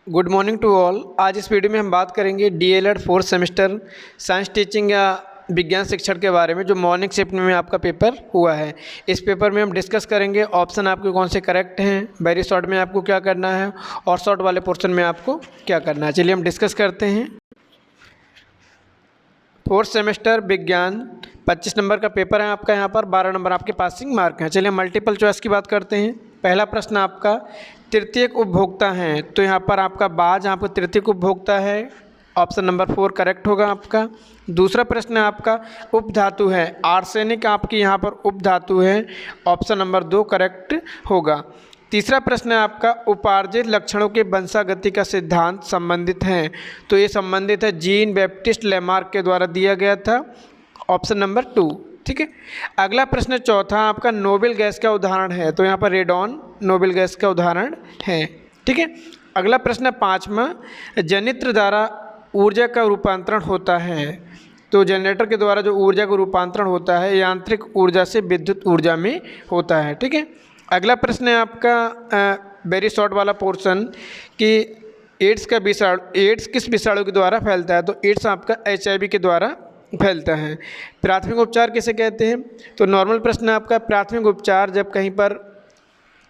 Good morning to all. आज इस video में हम बात करेंगे DElEd fourth semester science teaching या विज्ञान शिक्षण के बारे में, जो मॉर्निंग शिफ्ट में आपका पेपर हुआ है। इस पेपर में हम डिस्कस करेंगे ऑप्शन आपके कौन से करेक्ट हैं, वेरी शॉर्ट में आपको क्या करना है और शॉर्ट वाले पोर्शन में आपको क्या करना है। चलिए हम डिस्कस करते हैं। फोर्थ सेमेस्टर विज्ञान 25 नंबर का पेपर है आपका, यहाँ पर 12 नंबर आपके पासिंग मार्क हैं। चलिए मल्टीपल चॉइस की बात करते हैं। पहला प्रश्न आपका तृतीयक उपभोक्ता हैं, तो यहाँ पर आपका बाज आपको तृतीयक उपभोक्ता है, ऑप्शन नंबर 4 करेक्ट होगा आपका। दूसरा प्रश्न आपका उपधातु है, आर्सेनिक आपकी यहाँ पर उपधातु है, ऑप्शन नंबर 2 करेक्ट होगा। तीसरा प्रश्न आपका उपार्जित लक्षणों के वंशागति का सिद्धांत संबंधित है, तो ये संबंधित है जीन बैप्टिस्ट लेमार्क के द्वारा दिया गया था, ऑप्शन नंबर 2। ठीक है। अगला प्रश्न चौथा आपका नोबेल गैस का उदाहरण है, तो यहाँ पर रेडॉन नोबेल गैस का उदाहरण है। ठीक है। अगला प्रश्न पाँचवा जनित्र द्वारा ऊर्जा का रूपांतरण होता है, तो जनरेटर के द्वारा जो ऊर्जा का रूपांतरण होता है यांत्रिक ऊर्जा से विद्युत ऊर्जा में होता है। ठीक है। अगला प्रश्न है आपका वेरी शॉर्ट वाला पोर्शन कि एड्स किस विषाणु के द्वारा फैलता है, तो एड्स आपका HIV के द्वारा फैलता है। प्राथमिक उपचार किसे कहते हैं, तो नॉर्मल प्रश्न आपका प्राथमिक उपचार जब कहीं पर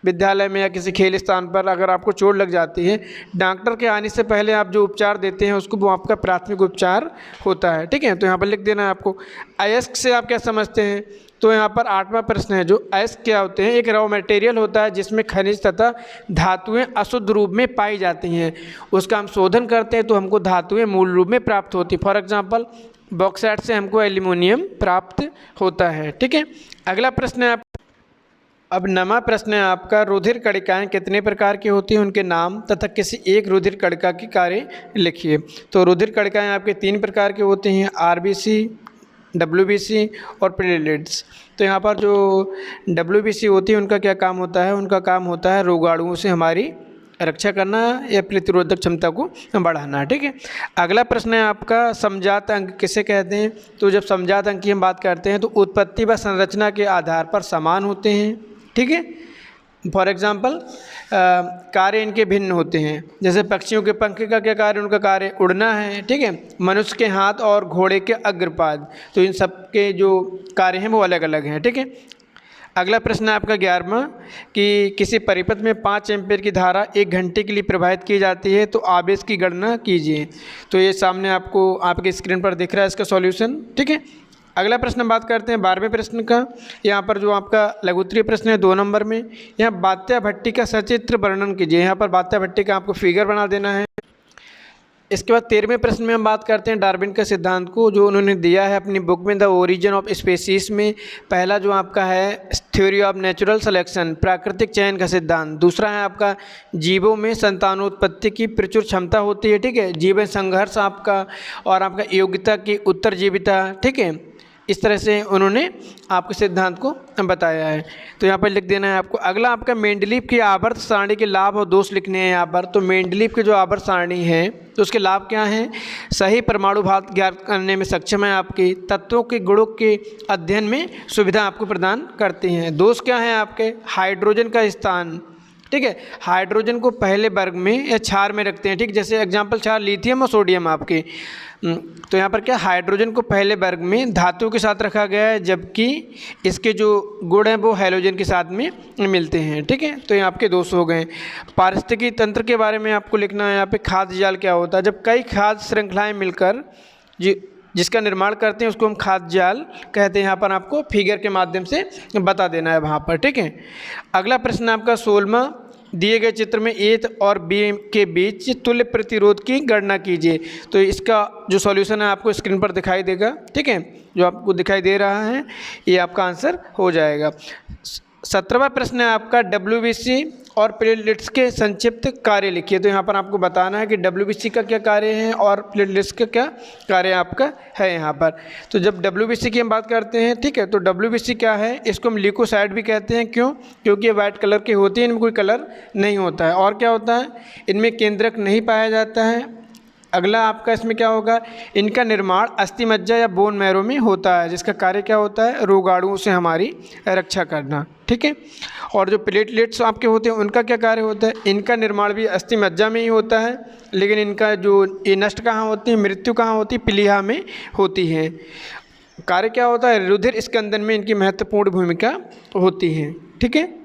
विद्यालय में या किसी खेल स्थान पर अगर आपको चोट लग जाती है, डॉक्टर के आने से पहले आप जो उपचार देते हैं उसको वो आपका प्राथमिक उपचार होता है। ठीक है। तो यहाँ पर लिख देना है आपको। अयस्क से आप क्या समझते हैं, तो यहाँ पर 8वां प्रश्न है, जो अयस्क क्या होते हैं, एक रॉ मटेरियल होता है जिसमें खनिज तथा धातुएं अशुद्ध रूप में पाई जाती हैं, उसका हम शोधन करते हैं तो हमको धातुएं मूल रूप में प्राप्त होती। फॉर एग्जांपल बॉक्साइट से हमको एल्यूमिनियम प्राप्त होता है। ठीक है। अगला प्रश्न है अब नवा प्रश्न है आपका रुधिर कणिकाएँ कितने प्रकार की होती हैं, उनके नाम तथा किसी एक रुधिर कणिका की कार्य लिखिए। तो रुधिर कणिकाएँ आपके 3 प्रकार की होती हैं, RBC, WBC और प्लेटलेट्स। तो यहाँ पर जो WBC होती है उनका क्या काम होता है, उनका काम होता है रोगाणुओं से हमारी रक्षा करना या प्रतिरोधक क्षमता को बढ़ाना। ठीक है। अगला प्रश्न है आपका समजात अंक किसे कहते हैं, तो जब समजात अंक की हम बात करते हैं तो उत्पत्ति व संरचना के आधार पर समान होते हैं। ठीक है। फॉर एग्जांपल कार्य इनके भिन्न होते हैं, जैसे पक्षियों के पंख का क्या कार्य, उनका कार्य उड़ना है। ठीक है। मनुष्य के हाथ और घोड़े के अग्रपाद, तो इन सब के जो कार्य हैं वो अलग अलग हैं। ठीक है। अगला प्रश्न है आपका 11वां कि किसी परिपथ में 5 एम्पीयर की धारा 1 घंटे के लिए प्रवाहित की जाती है, तो आवेश की गणना कीजिए। तो ये सामने आपको आपके स्क्रीन पर दिख रहा है इसका सॉल्यूशन। ठीक है। अगला प्रश्न बात करते हैं 12वें प्रश्न का। यहाँ पर जो आपका लघुत्तरीय प्रश्न है 2 नंबर में, यहाँ बात्या भट्टी का सचित्र वर्णन कीजिए। यहाँ पर बात्या भट्टी का आपको फिगर बना देना है। इसके बाद 13वें प्रश्न में हम बात करते हैं डार्विन का सिद्धांत को, जो उन्होंने दिया है अपनी बुक में द ओरिजिन ऑफ स्पीसीज में। पहला जो आपका है थ्योरी ऑफ नेचुरल सिलेक्शन, प्राकृतिक चयन का सिद्धांत। दूसरा है आपका जीवों में संतानोत्पत्ति की प्रचुर क्षमता होती है। ठीक है। जीवन संघर्ष आपका और आपका योग्यता की उत्तरजीविता। ठीक है। इस तरह से उन्होंने आपके सिद्धांत को बताया है, तो यहाँ पर लिख देना है आपको। अगला आपका मेंडलीव की आवर्त सारणी के लाभ और दोष लिखने हैं यहाँ पर। तो मेंडलीव की जो आवर्त सारणी है तो उसके लाभ क्या हैं, सही परमाणु भार ज्ञात करने में सक्षम है, आपके तत्वों के गुणों के अध्ययन में सुविधा आपको प्रदान करती हैं। दोष क्या हैं आपके, हाइड्रोजन का स्थान। ठीक है। हाइड्रोजन को पहले वर्ग में या क्षार में रखते हैं। ठीक, जैसे एग्जांपल क्षार लिथियम और सोडियम आपके, तो यहाँ पर क्या हाइड्रोजन को पहले वर्ग में धातु के साथ रखा गया है, जबकि इसके जो गुण हैं वो हैलोजन के साथ में मिलते हैं। ठीक है। तो ये आपके दोष हो गए। पारिस्थितिकी तंत्र के बारे में आपको लिखना है यहाँ पे। खाद्य जाल क्या होता है, जब कई खाद्य श्रृंखलाएँ मिलकर जिसका निर्माण करते हैं उसको हम खाद्य जाल कहते हैं। यहाँ पर आपको फिगर के माध्यम से बता देना है वहाँ पर। ठीक है। अगला प्रश्न आपका 16वां, दिए गए चित्र में A और B के बीच तुल्य प्रतिरोध की गणना कीजिए। तो इसका जो सॉल्यूशन है आपको स्क्रीन पर दिखाई देगा। ठीक है। जो आपको दिखाई दे रहा है ये आपका आंसर हो जाएगा। 17वां प्रश्न है आपका WBC और प्लेटलेट्स के संक्षिप्त कार्य लिखिए। तो यहाँ पर आपको बताना है कि WBC का क्या कार्य है और प्लेटलेट्स का क्या कार्य आपका है यहाँ पर। तो जब WBC की हम बात करते हैं, ठीक है, तो WBC क्या है, इसको हम ल्यूकोसाइड भी कहते हैं। क्यों, क्योंकि ये वाइट कलर के होती हैं, इनमें कोई कलर नहीं होता है। और क्या होता है, इनमें केंद्रक नहीं पाया जाता है, अगला आपका इसमें क्या होगा, इनका निर्माण अस्थि मज्जा या बोन मैरो में होता है, जिसका कार्य क्या होता है, रोगाणुओं से हमारी रक्षा करना। ठीक है। और जो प्लेटलेट्स आपके होते हैं उनका क्या कार्य होता है, इनका निर्माण भी अस्थि मज्जा में ही होता है, लेकिन इनका जो ये नष्ट कहाँ होती है, मृत्यु कहाँ होती है, प्लीहा में होती है। कार्य क्या होता है, रुधिर स्कंदन में इनकी महत्वपूर्ण भूमिका होती है। ठीक है।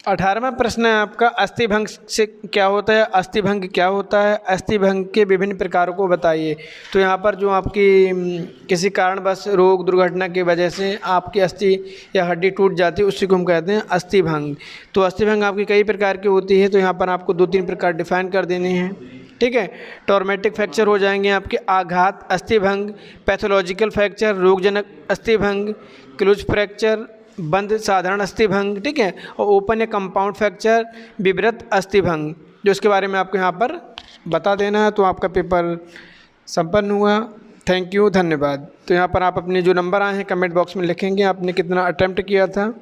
18वां प्रश्न है आपका, अस्थिभंग से क्या होता है, अस्थिभंग क्या होता है, अस्थिभंग के विभिन्न प्रकारों को बताइए। तो यहाँ पर जो आपकी किसी कारणवश रोग दुर्घटना की वजह से आपकी अस्थि या हड्डी टूट जाती है, उसी को हम कहते हैं अस्थिभंग। तो अस्थिभंग आपकी कई प्रकार की होती है, तो यहाँ पर आपको 2-3 प्रकार डिफाइन कर देने हैं। ठीक है। ट्रॉमेटिक फ्रैक्चर हो जाएंगे आपके, आघात अस्थिभंग, पैथोलॉजिकल फ्रैक्चर, रोगजनक अस्थिभंग, क्लूज फ्रैक्चर, बंद साधारण अस्थिभंग। ठीक है। और ओपन या कंपाउंड फ्रैक्चर, विवृत अस्थिभंग, जो इसके बारे में आपको यहाँ पर बता देना है। तो आपका पेपर संपन्न हुआ। थैंक यू, धन्यवाद। तो यहाँ पर आप अपने जो नंबर आए हैं कमेंट बॉक्स में लिखेंगे, आपने कितना अटेम्प्ट किया था।